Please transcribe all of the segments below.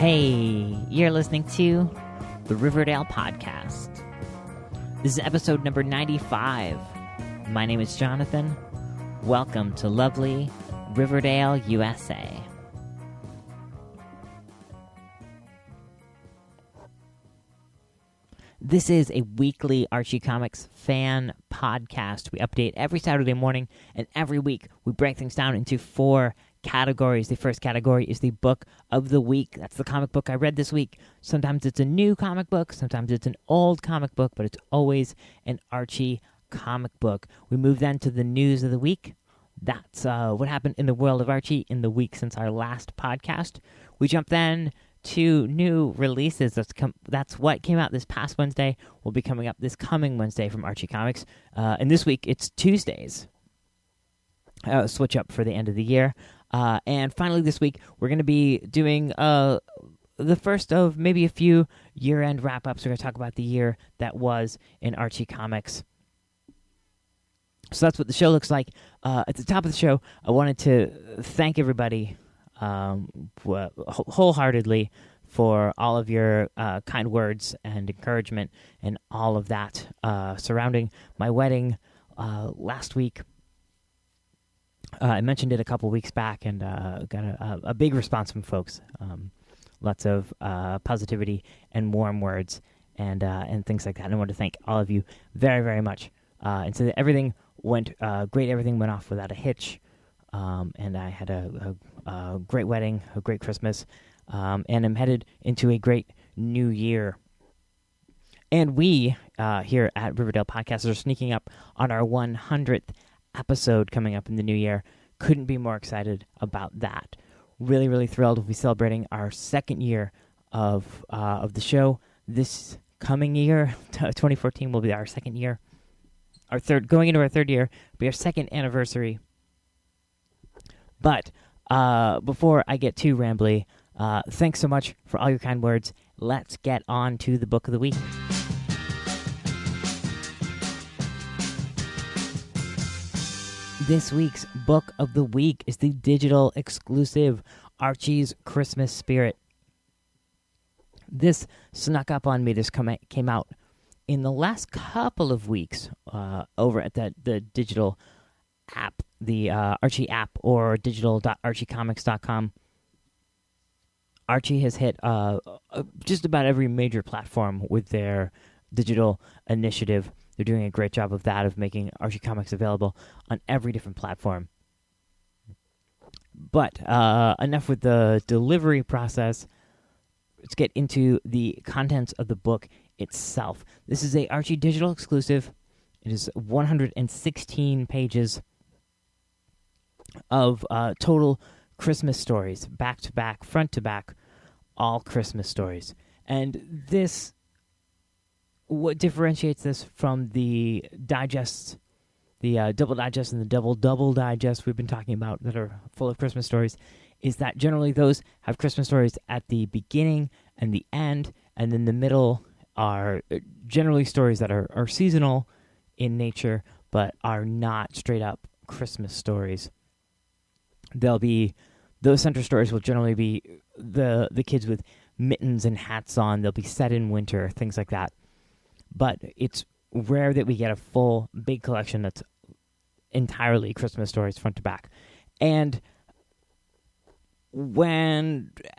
Hey, you're listening to the Riverdale podcast. This is episode number 95. My name is Jonathan. Welcome to lovely Riverdale, USA. This is a weekly Archie Comics fan podcast. We update every Saturday morning, and every week we break things down into 4 categories. The first category is the book of the week. That's the comic book I read this week. Sometimes it's a new comic book, sometimes it's an old comic book, but it's always an Archie comic book. We move then to the news of the week. That's what happened in the world of Archie in the week since our last podcast. We jump then to new releases. That's what came out this past Wednesday, will be coming up this coming Wednesday from Archie Comics. And this week, it's Tuesdays. Switch up for the end of the year. And finally this week, we're going to be doing the first of maybe a few year-end wrap-ups. We're going to talk about the year that was in Archie Comics. So that's what the show looks like. At the top of the show, I wanted to thank everybody wholeheartedly for all of your kind words and encouragement and all of that surrounding my wedding last week. I mentioned it a couple weeks back and got a big response from folks. Lots of positivity and warm words and things like that. And I want to thank all of you very, very much. And so that everything went great. Everything went off without a hitch. And I had a great wedding, a great Christmas, and I'm headed into a great new year. And we, here at Riverdale Podcasters, are sneaking up on our 100th episode coming up in the new year. Couldn't be more excited about that. Really, really thrilled. We'll be celebrating our second year of the show. This coming year, 2014, will be our second year. Going into our third year, will be our second anniversary. But before I get too rambly, thanks so much for all your kind words. Let's get on to the book of the week. This week's book of the week is the digital exclusive Archie's Christmas Spirit. This snuck up on me. This came out in the last couple of weeks over at the digital app, the Archie app, or digital.archiecomics.com. Archie has hit just about every major platform with their digital initiative. They're doing a great job of that, of making Archie Comics available on every different platform. But enough with the delivery process. Let's get into the contents of the book itself. This is a Archie digital exclusive. It is 116 pages of total Christmas stories, back to back, front to back, all Christmas stories. And this, what differentiates this from the digests, the double digest and the double digest we've been talking about that are full of Christmas stories, is that generally those have Christmas stories at the beginning and the end, and then the middle are generally stories that are seasonal in nature, but are not straight up Christmas stories. Those center stories will generally be the kids with mittens and hats on. They'll be set in winter, things like that. But it's rare that we get a full big collection that's entirely Christmas stories front to back. And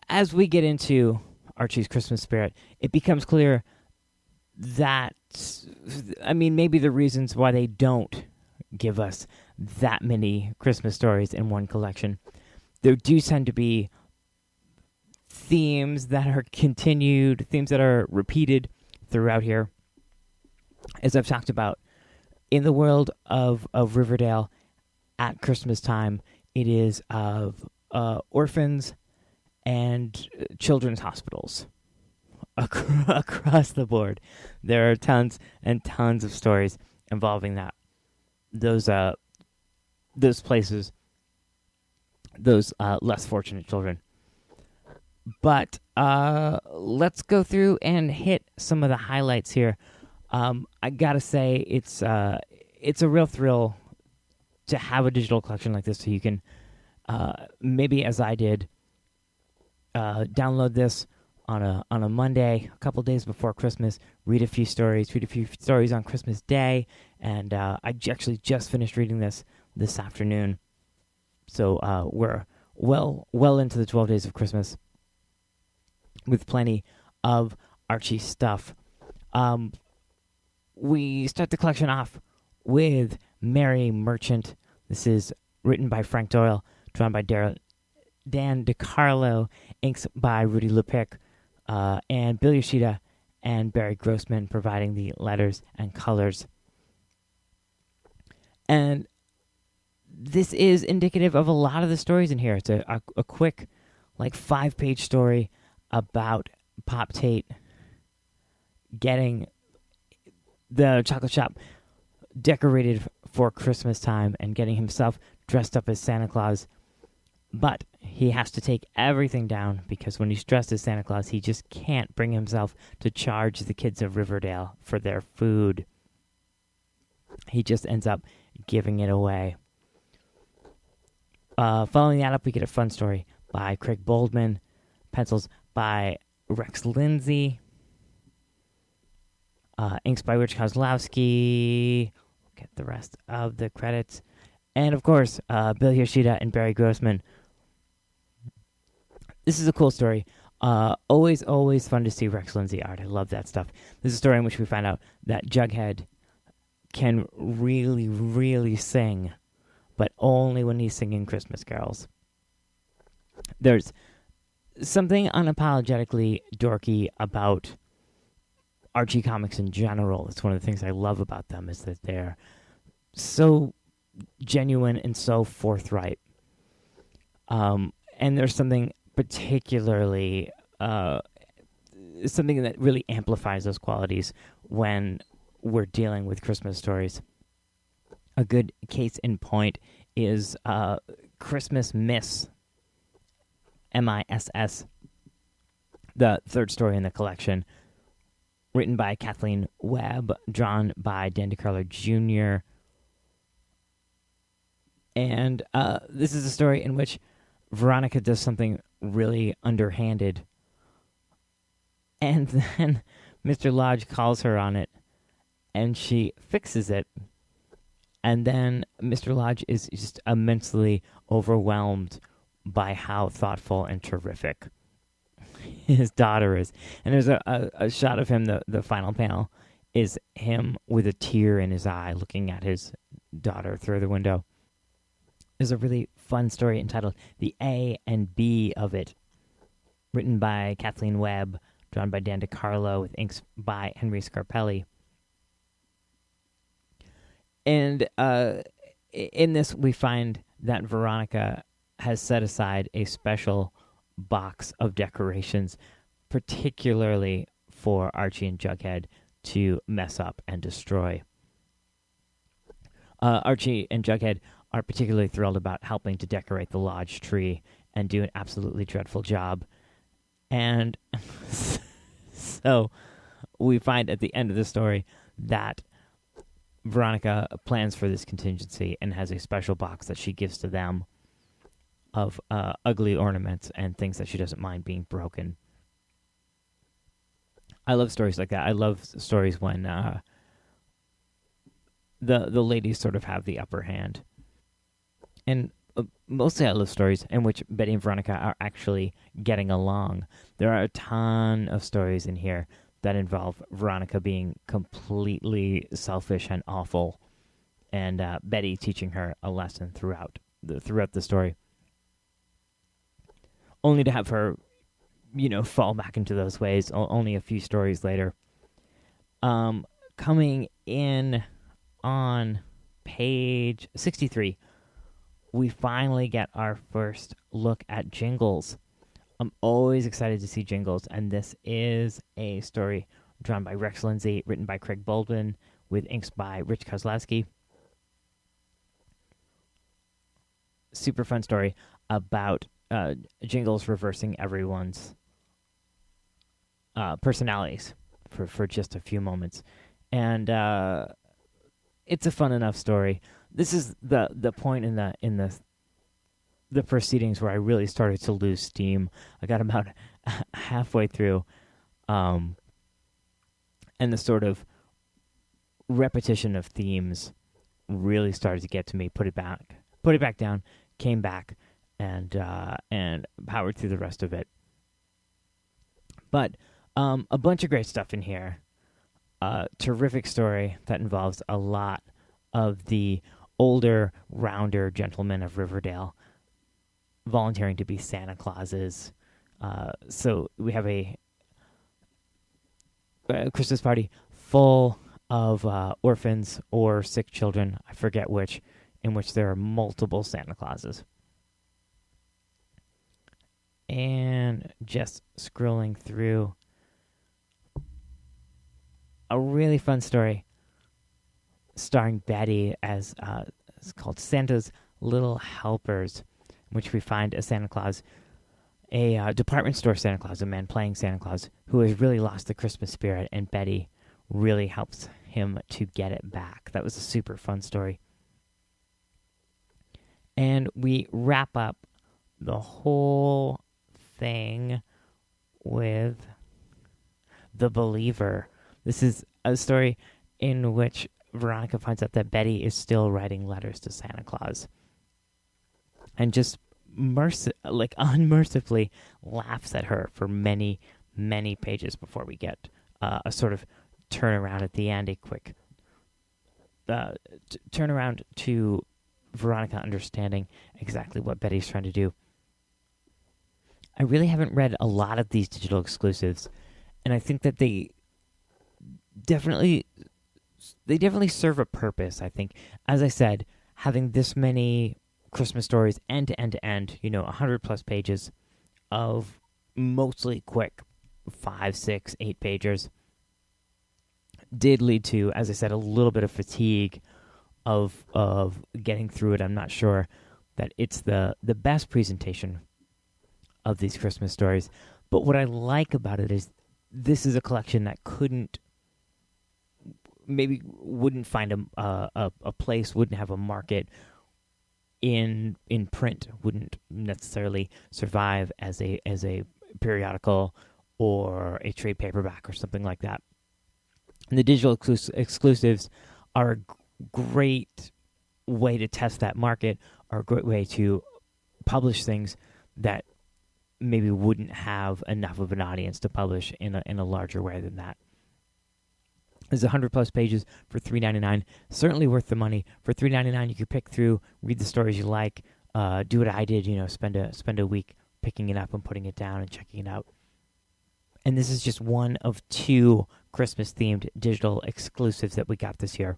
as we get into Archie's Christmas Spirit, it becomes clear that, maybe the reasons why they don't give us that many Christmas stories in one collection, there do tend to be themes that are continued, themes that are repeated throughout here. As I've talked about, in the world of Riverdale at Christmas time, it is of orphans and children's hospitals across the board. There are tons and tons of stories involving those places, those less fortunate children. But let's go through and hit some of the highlights here. I gotta say, it's a real thrill to have a digital collection like this, so you can maybe, as I did, download this on a Monday, a couple days before Christmas. Read a few stories on Christmas Day, and actually just finished reading this afternoon. So we're well into the 12 days of Christmas, with plenty of Archie stuff. We start the collection off with Merry Merchant. This is written by Frank Doyle, drawn by Dan DiCarlo, inks by Rudy Lepic, and Bill Yoshida and Barry Grossman providing the letters and colors. And this is indicative of a lot of the stories in here. It's a quick, like 5-page story about Pop Tate getting the chocolate shop decorated for Christmas time and getting himself dressed up as Santa Claus. But he has to take everything down because when he's dressed as Santa Claus, he just can't bring himself to charge the kids of Riverdale for their food. He just ends up giving it away. Following that up, we get a fun story by Craig Boldman, pencils by Rex Lindsay, inks by Rich Kozlowski. We'll get the rest of the credits. And, of course, Bill Yoshida and Barry Grossman. This is a cool story. Always fun to see Rex Lindsay art. I love that stuff. This is a story in which we find out that Jughead can really, really sing, but only when he's singing Christmas carols. There's something unapologetically dorky about Archie comics in general. It's one of the things I love about them, is that they're so genuine and so forthright. And there's something particularly, something that really amplifies those qualities when we're dealing with Christmas stories. A good case in point is Christmas Miss, MISS, the third story in the collection, written by Kathleen Webb, drawn by Dan DiCarlo Jr. And this is a story in which Veronica does something really underhanded. And then Mr. Lodge calls her on it, and she fixes it. And then Mr. Lodge is just immensely overwhelmed by how thoughtful and terrific his daughter is. And there's a shot of him, the final panel, is him with a tear in his eye looking at his daughter through the window. There's a really fun story entitled The A and B of It, written by Kathleen Webb, drawn by Dan DiCarlo, with inks by Henry Scarpelli. And in this, we find that Veronica has set aside a special box of decorations, particularly for Archie and Jughead to mess up and destroy. Archie and Jughead are particularly thrilled about helping to decorate the lodge tree and do an absolutely dreadful job. And so we find at the end of the story that Veronica plans for this contingency and has a special box that she gives to them of ugly ornaments and things that she doesn't mind being broken. I love stories like that. I love stories when the ladies sort of have the upper hand. And mostly I love stories in which Betty and Veronica are actually getting along. There are a ton of stories in here that involve Veronica being completely selfish and awful, and Betty teaching her a lesson throughout the story, only to have her, fall back into those ways only a few stories later. Coming in on page 63, we finally get our first look at Jingles. I'm always excited to see Jingles, and this is a story drawn by Rex Lindsay, written by Craig Baldwin, with inks by Rich Kozlowski. Super fun story about Jingles reversing everyone's personalities for just a few moments. And it's a fun enough story. This is the point in the proceedings where I really started to lose steam. I got about halfway through, and the sort of repetition of themes really started to get to me. Put it back down, came back, and powered through the rest of it. But a bunch of great stuff in here. Terrific story that involves a lot of the older, rounder gentlemen of Riverdale volunteering to be Santa Clauses. So we have a Christmas party full of orphans or sick children, I forget which, in which there are multiple Santa Clauses. And just scrolling through, a really fun story starring Betty as it's called Santa's Little Helpers, in which we find a Santa Claus, a department store Santa Claus, a man playing Santa Claus who has really lost the Christmas spirit, and Betty really helps him to get it back. That was a super fun story. And we wrap up the whole thing with The Believer. This is a story in which Veronica finds out that Betty is still writing letters to Santa Claus, and just unmercifully laughs at her for many, many pages before we get a sort of turnaround at the end, a quick turnaround to Veronica understanding exactly what Betty's trying to do. I really haven't read a lot of these digital exclusives, and I think that they definitely serve a purpose. I think, as I said, having this many Christmas stories end to end to end, 100 plus pages of mostly quick 5, 6, 8 pagers did lead to, as I said, a little bit of fatigue of getting through it. I'm not sure that it's the best presentation of these Christmas stories, but what I like about it is this is a collection that wouldn't find a place, wouldn't have a market in print, wouldn't necessarily survive as a periodical or a trade paperback or something like that. And the digital exclusives are a great way to test that market, are a great way to publish things that maybe wouldn't have enough of an audience to publish in a larger way than that. There's 100 plus pages for $3.99. Certainly worth the money. For $3.99, you can pick through, read the stories you like, do what I did. Spend a week picking it up and putting it down and checking it out. And this is just one of 2 Christmas-themed digital exclusives that we got this year.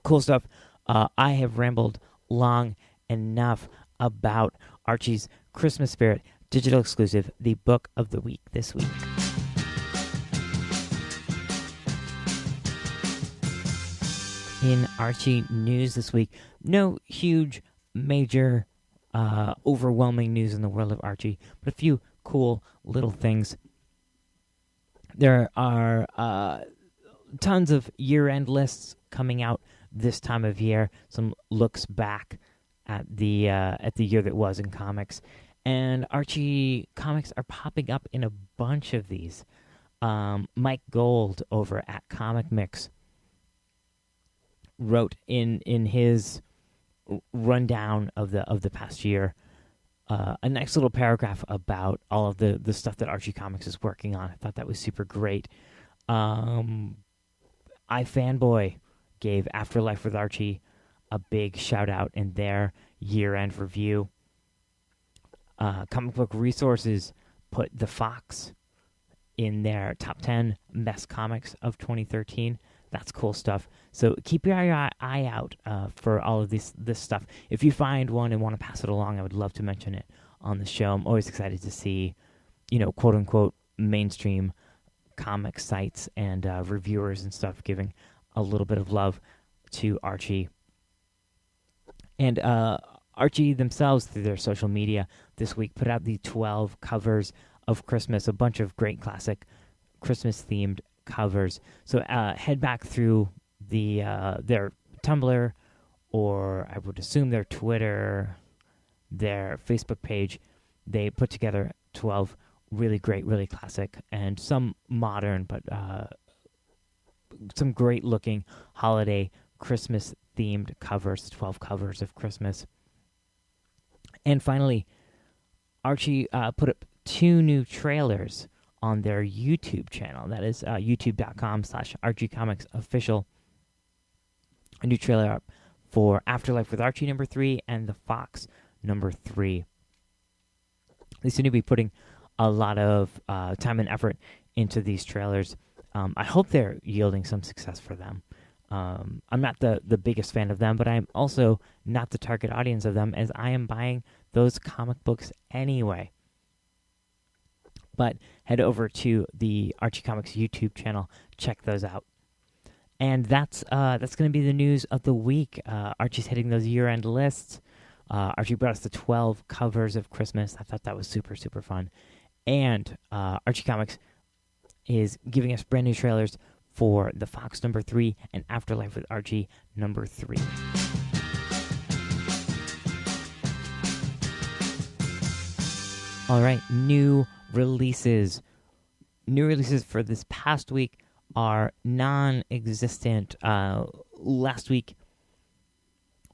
Cool stuff. I have rambled long enough about Archie's Christmas Spirit digital exclusive, the book of the week this week. In Archie news this week, no huge, major, overwhelming news in the world of Archie, but a few cool little things. There are tons of year-end lists coming out this time of year. Some looks back at the year that was in comics, and Archie comics are popping up in a bunch of these. Mike Gold over at Comic Mix wrote in his rundown of the past year a nice little paragraph about all of the stuff that Archie Comics is working on. I thought that was super great. iFanboy gave Afterlife with Archie a big shout out in their year-end review. Comic Book Resources put The Fox in their top 10 best comics of 2013. That's cool stuff. So keep your eye out for all of this stuff. If you find one and want to pass it along, I would love to mention it on the show. I'm always excited to see, quote unquote, mainstream comic sites and reviewers and stuff giving a little bit of love to Archie. And Archie themselves, through their social media this week, put out the 12 covers of Christmas, a bunch of great classic Christmas-themed covers. So head back through their Tumblr, or I would assume their Twitter, their Facebook page. They put together 12 really great, really classic, and some modern, but some great looking holiday Christmas themed covers, 12 covers of Christmas. And finally, Archie put up 2 new trailers on their YouTube channel. That is youtube.com/ArchieComicsOfficial. A new trailer up for Afterlife with Archie #3 and The Fox #3. They seem to be putting a lot of time and effort into these trailers. I hope they're yielding some success for them. I'm not the biggest fan of them, but I'm also not the target audience of them, as I am buying those comic books anyway. But head over to the Archie Comics YouTube channel, check those out. And that's going to be the news of the week. Archie's hitting those year-end lists. Archie brought us the 12 covers of Christmas. I thought that was super, super fun. And Archie Comics is giving us brand new trailers for The Fox #3 and Afterlife with Archie #3. All right, new releases. New releases for this past week are non-existent. Last week,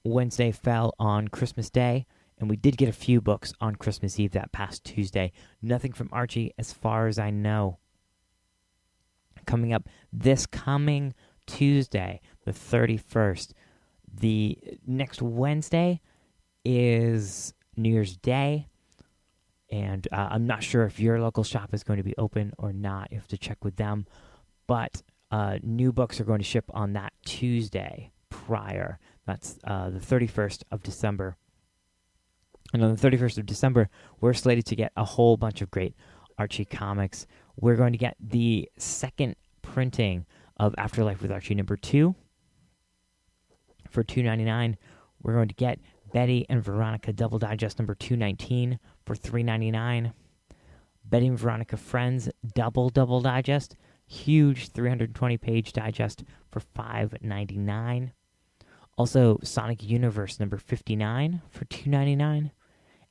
Wednesday fell on Christmas Day, and we did get a few books on Christmas Eve that past Tuesday. Nothing from Archie as far as I know. Coming up this coming Tuesday, the 31st. The next Wednesday is New Year's Day, and I'm not sure if your local shop is going to be open or not. You have to check with them. But new books are going to ship on that Tuesday prior. That's the 31st of December. And on the 31st of December, we're slated to get a whole bunch of great Archie comics. We're going to get the second printing of Afterlife with Archie #2 for $2.99. We're going to get Betty and Veronica Double Digest #219 for $3.99. Betty and Veronica Friends Double Digest, huge 320-page digest for $5.99. Also, Sonic Universe #59 for $2.99.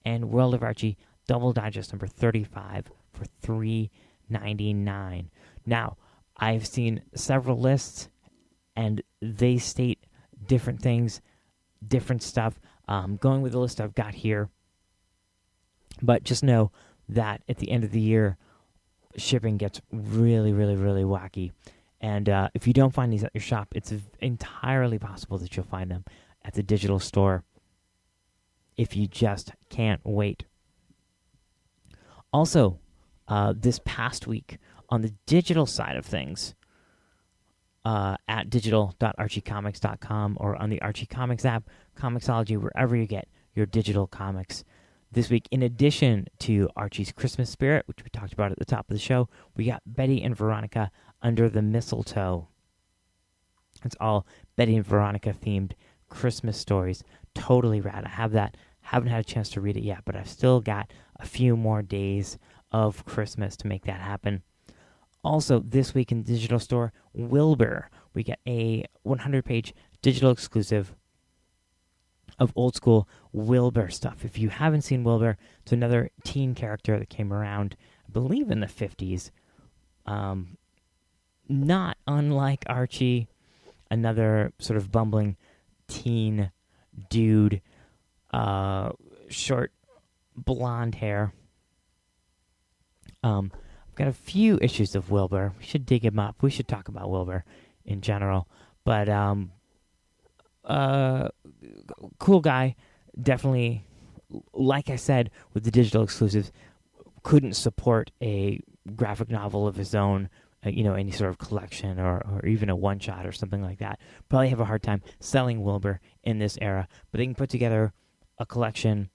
And World of Archie Double Digest #35 for $3.99. Now, I've seen several lists, and they state different things, different stuff. Going with the list I've got here. But just know that at the end of the year, shipping gets really, really, really wacky. And if you don't find these at your shop, it's entirely possible that you'll find them at the digital store if you just can't wait. Also, this past week, on the digital side of things, at digital.archiecomics.com or on the Archie Comics app, Comixology, wherever you get your digital comics. This week, in addition to Archie's Christmas Spirit, which we talked about at the top of the show, we got Betty and Veronica Under the Mistletoe. It's all Betty and Veronica themed Christmas stories. Totally rad. I have that. Haven't had a chance to read it yet, but I've still got a few more days of Christmas to make that happen. Also, this week in the digital store, Wilbur. We get a 100-page digital exclusive of old school Wilbur stuff. If you haven't seen Wilbur, it's another teen character that came around, I believe, in the 50s. Not unlike Archie, another sort of bumbling teen dude, short blonde hair. I've got a few issues of Wilbur. We should dig him up. We should talk about Wilbur in general. But cool guy. Definitely, like I said, with the digital exclusives, couldn't support a graphic novel of his own, any sort of collection or even a one-shot or something like that. Probably have a hard time selling Wilbur in this era. But they can put together a collection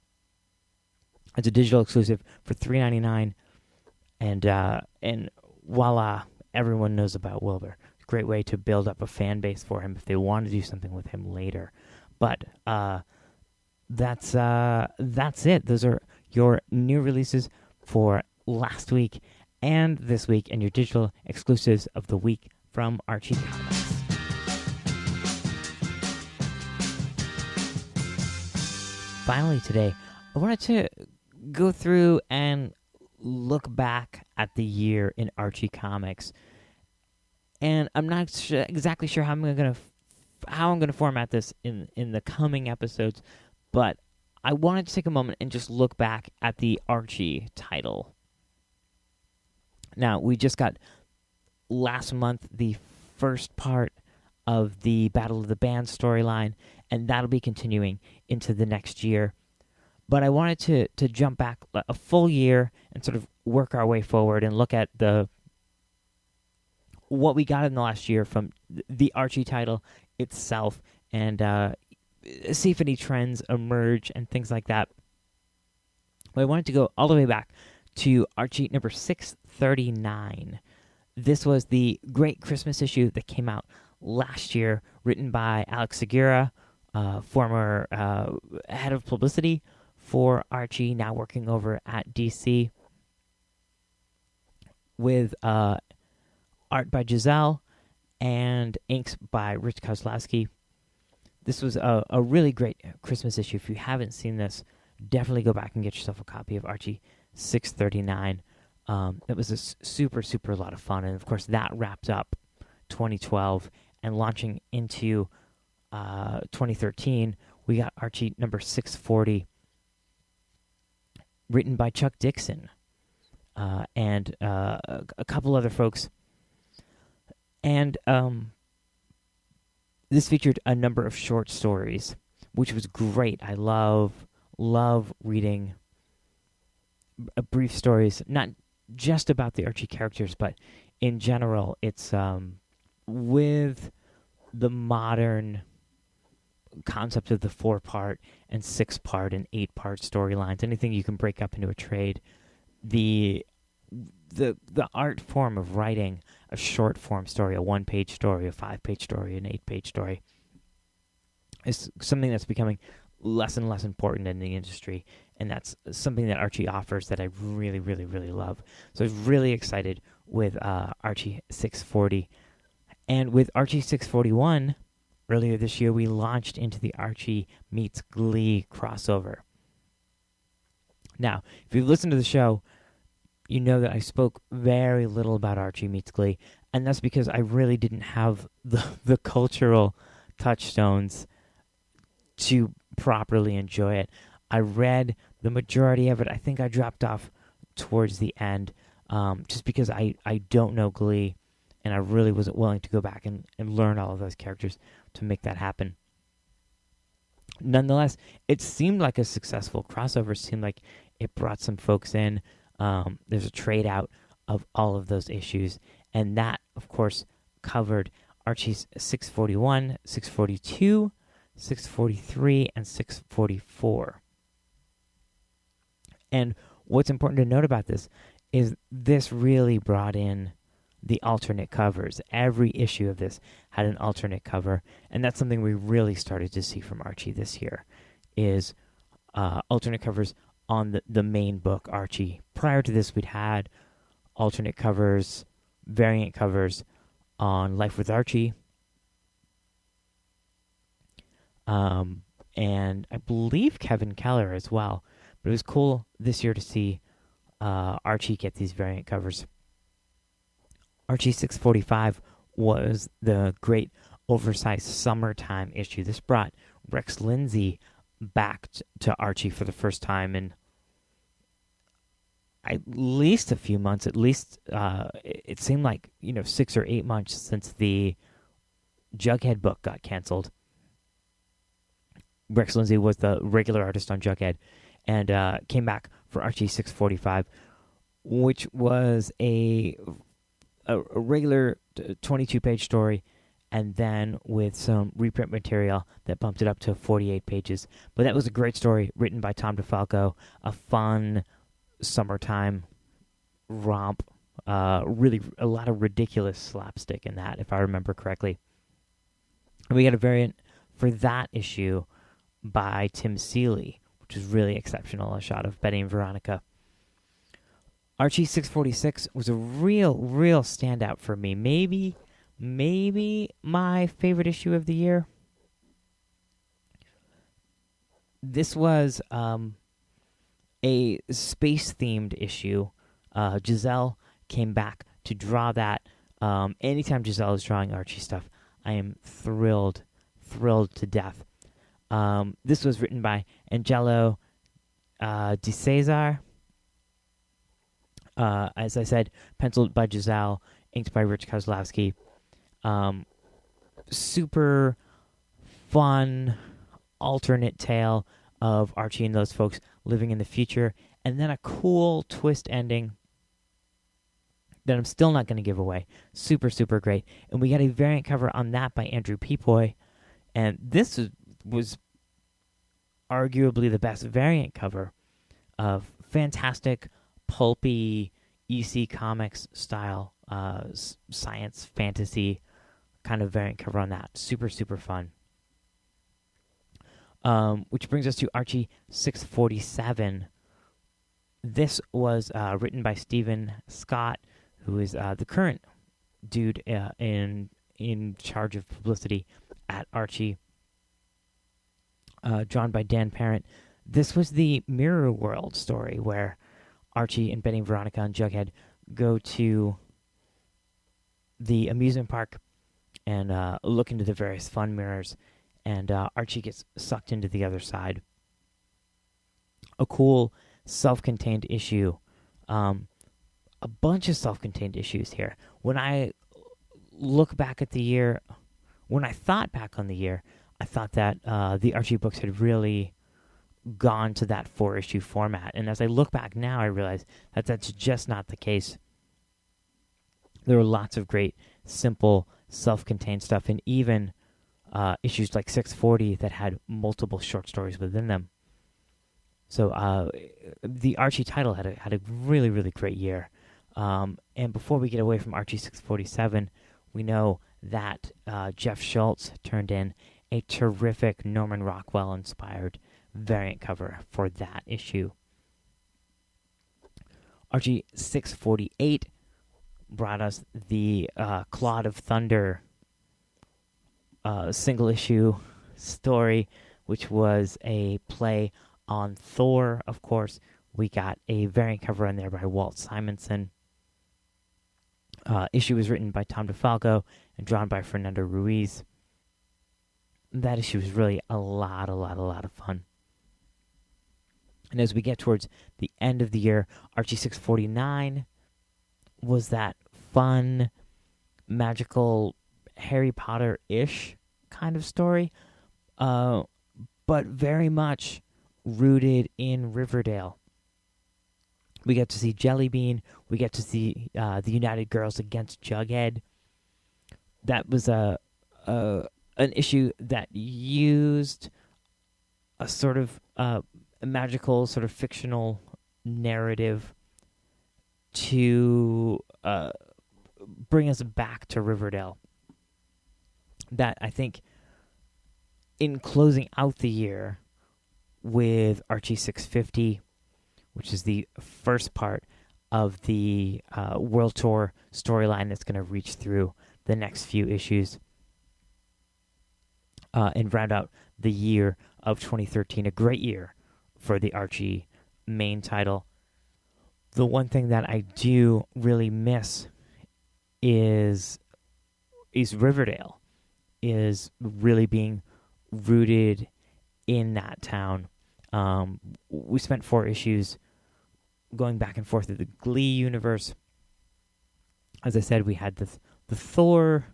as a digital exclusive for $3.99, and voila, everyone knows about Wilbur. It's a great way to build up a fan base for him if they want to do something with him later. But that's it. Those are your new releases for last week and this week, and your digital exclusives of the week from Archie Comics. Finally today, I wanted to go through and look back at the year in Archie Comics, and I'm not exactly sure how I'm gonna format this in the coming episodes, but I wanted to take a moment and just look back at the Archie title. Now, we just got last month the first part of the Battle of the Bands storyline, and that'll be continuing into the next year. But I wanted to jump back a full year and sort of work our way forward and look at what we got in the last year from the Archie title itself, and see if any trends emerge and things like that. But I wanted to go all the way back to Archie number 639. This was the great Christmas issue that came out last year, written by Alex Segura, former head of publicity for Archie, now working over at DC, with art by Giselle and inks by Rich Kozlowski. This was a really great Christmas issue. If you haven't seen this, definitely go back and get yourself a copy of Archie 639. It was a super, super lot of fun. And, of course, that wrapped up 2012. And launching into 2013, we got Archie number 640, written by Chuck Dixon and a couple other folks. And this featured a number of short stories, which was great. I love reading brief stories, not just about the Archie characters, but in general. It's with the modern concept of the 4-part and 6-part and 8-part storylines, anything you can break up into a trade, the art form of writing a short form story, a 1-page story, a 5-page story, an 8-page story, is something that's becoming less and less important in the industry, and that's something that Archie offers that I really, really, really love. So I was really excited with Archie 640. And with Archie 641, earlier this year, we launched into the Archie meets Glee crossover. Now, if you've listened to the show, you know that I spoke very little about Archie meets Glee, and that's because I really didn't have the cultural touchstones to properly enjoy it. I read the majority of it. I think I dropped off towards the end, just because I don't know Glee, and I really wasn't willing to go back and learn all of those characters to make that happen. Nonetheless, it seemed like a successful crossover. It seemed like it brought some folks in. There's a trade out of all of those issues, and that, of course, covered Archie's 641, 642, 643, and 644. And what's important to note about this is this really brought in the alternate covers. Every issue of this had an alternate cover, and that's something we really started to see from Archie this year, is alternate covers on the main book, Archie. Prior to this, we'd had alternate covers, variant covers on Life with Archie, and I believe Kevin Keller as well. But it was cool this year to see Archie get these variant covers. Archie 645 was the great oversized summertime issue. This brought Rex Lindsay back to Archie for the first time in at least a few months. At least it seemed like 6 or 8 months since the Jughead book got canceled. Rex Lindsay was the regular artist on Jughead, and came back for Archie 645, which was a regular 22-page story, and then with some reprint material that bumped it up to 48 pages. But that was a great story written by Tom DeFalco, a fun summertime romp, really a lot of ridiculous slapstick in that, if I remember correctly. And we got a variant for that issue by Tim Seeley, which is really exceptional, a shot of Betty and Veronica. Archie 646 was a real standout for me. Maybe my favorite issue of the year. This was a space-themed issue Giselle came back to draw that. Anytime Giselle is drawing Archie stuff, I am thrilled to death. This was written by Angelo Di Cesar. As I said, penciled by Giselle, inked by Rich Kozlowski. Super fun alternate tale of Archie and those folks living in the future, and then a cool twist ending that I'm still not going to give away. Super great. And we got a variant cover on that by Andrew Peepoy, and this was arguably the best variant cover of fantastic, pulpy, EC Comics style science fantasy kind of variant cover on that. Super fun. Which brings us to Archie 647. This was written by Stephen Scott, who is the current dude in charge of publicity at Archie. Drawn by Dan Parent. This was the Mirror World story where Archie and Betty and Veronica and Jughead go to the amusement park and look into the various fun mirrors, and Archie gets sucked into the other side. A cool self-contained issue. A bunch of self-contained issues here. When I look back at the year, when I thought back on the year, I thought that the Archie books had really gone to that 4-issue format. And as I look back now, I realize that that's just not the case. There were lots of great, simple, self-contained stuff, and even issues like 640 that had multiple short stories within them. So the Archie title had a really great year. And before we get away from Archie 647, we know that Jeff Schultz turned in a terrific Norman Rockwell-inspired variant cover for that issue. Archie 648 brought us the Clod of Thunder single-issue story, which was a play on Thor, of course. We got a variant cover in there by Walt Simonson. Issue was written by Tom DeFalco and drawn by Fernando Ruiz. That issue was really a lot of fun. And as we get towards the end of the year, Archie 649 was that fun, magical, Harry Potter-ish kind of story, but very much rooted in Riverdale. We get to see Jellybean. We get to see the United Girls against Jughead. That was an issue that used a sort of a magical, sort of fictional narrative to bring us back to Riverdale. That, I think, in closing out the year with Archie 650, which is the first part of the World Tour storyline that's going to reach through the next few issues and round out the year of 2013, a great year for the Archie main title. The one thing that I do really miss is Riverdale, is really being rooted in that town. We spent 4 issues going back and forth through the Glee universe. As I said, we had the Thor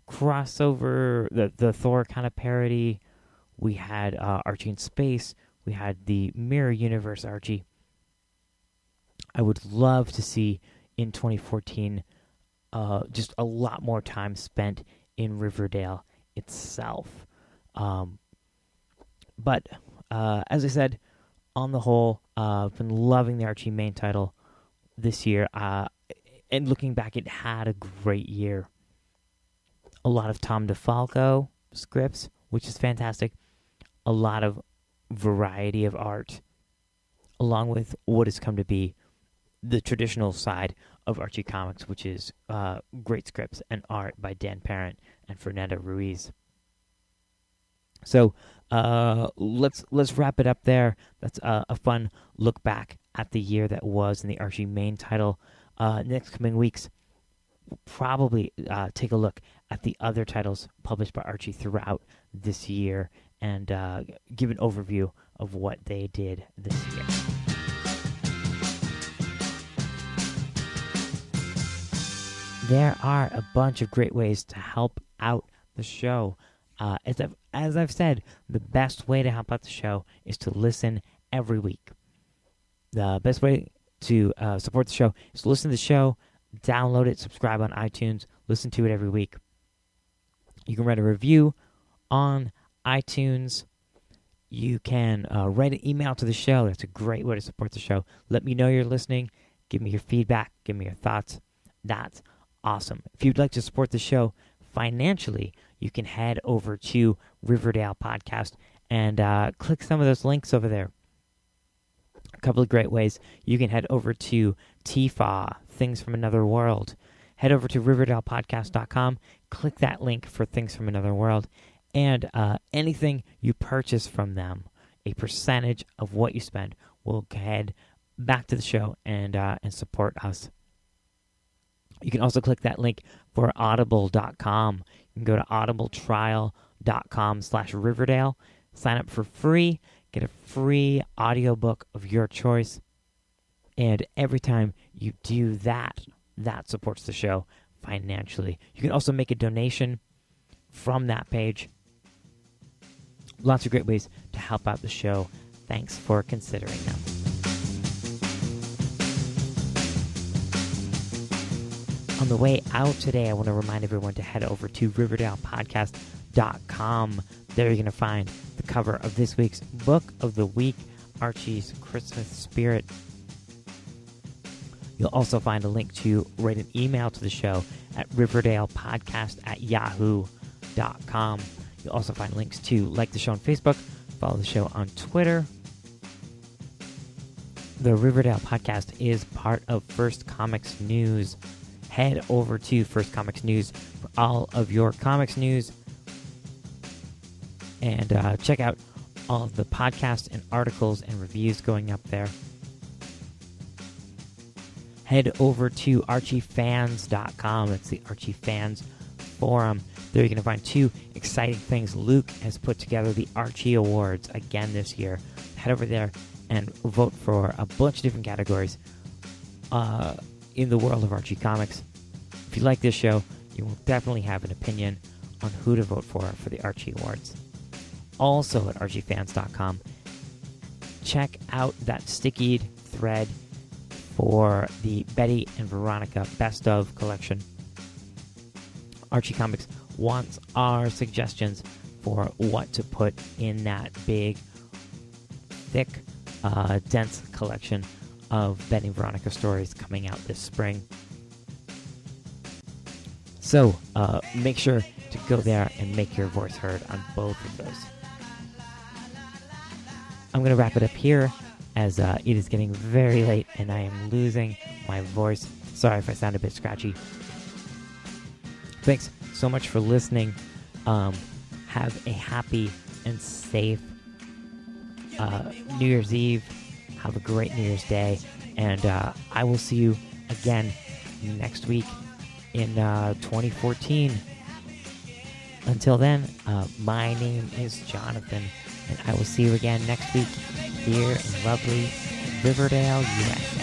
crossover, the Thor kind of parody. We had Archie in Space. We had the Mirror Universe Archie. I would love to see in 2014 just a lot more time spent in Riverdale itself. But as I said, on the whole, I've been loving the Archie main title this year. And looking back, it had a great year. A lot of Tom DeFalco scripts, which is fantastic. A lot of variety of art, along with what has come to be the traditional side of Archie Comics, which is great scripts and art by Dan Parent and Fernando Ruiz. So let's wrap it up there. That's a fun look back at the year that was in the Archie main title. Next coming weeks, we'll probably take a look at the other titles published by Archie throughout this year and give an overview of what they did this year. There are a bunch of great ways to help out the show. As I've said, the best way to help out the show is to listen every week. The best way to support the show is to listen to the show, download it, subscribe on iTunes, listen to it every week. You can write a review on iTunes. You can write an email to the show. That's a great way to support the show. Let me know you're listening. Give me your feedback. Give me your thoughts. That's awesome. If you'd like to support the show financially, you can head over to Riverdale Podcast and click some of those links over there. A couple of great ways. You can head over to TFA, Things from Another World. Head over to RiverdalePodcast.com, click that link for Things from Another World, and anything you purchase from them, a percentage of what you spend will head back to the show and support us. You can also click that link for audible.com. You can go to audibletrial.com/Riverdale, sign up for free, get a free audiobook of your choice. And every time you do that, that supports the show financially. You can also make a donation from that page. Lots of great ways to help out the show. Thanks for considering them. On the way out today, I want to remind everyone to head over to RiverdalePodcast.com. There you're going to find the cover of this week's Book of the Week, Archie's Christmas Spirit. You'll also find a link to write an email to the show at RiverdalePodcast@yahoo.com. You'll also find links to like the show on Facebook, follow the show on Twitter. The Riverdale Podcast is part of First Comics News. Head over to First Comics News for all of your comics news. And check out all of the podcasts and articles and reviews going up there. Head over to ArchieFans.com. That's the Archie Fans Forum. There you're going to find two exciting things. Luke has put together the Archie Awards again this year. Head over there and vote for a bunch of different categories in the world of Archie Comics. If you like this show, you will definitely have an opinion on who to vote for the Archie Awards. Also at ArchieFans.com, check out that sticky thread for the Betty and Veronica Best Of collection. Archie Comics wants our suggestions for what to put in that big, thick, dense collection of Betty and Veronica stories coming out this spring. So make sure to go there and make your voice heard on both of those. I'm going to wrap it up here as it is getting very late and I am losing my voice. Sorry if I sound a bit scratchy. Thanks so much for listening. Have a happy and safe New Year's Eve. Have a great New Year's Day. And I will see you again next week in 2014. Until then, my name is Jonathan, and I will see you again next week here in lovely Riverdale, USA.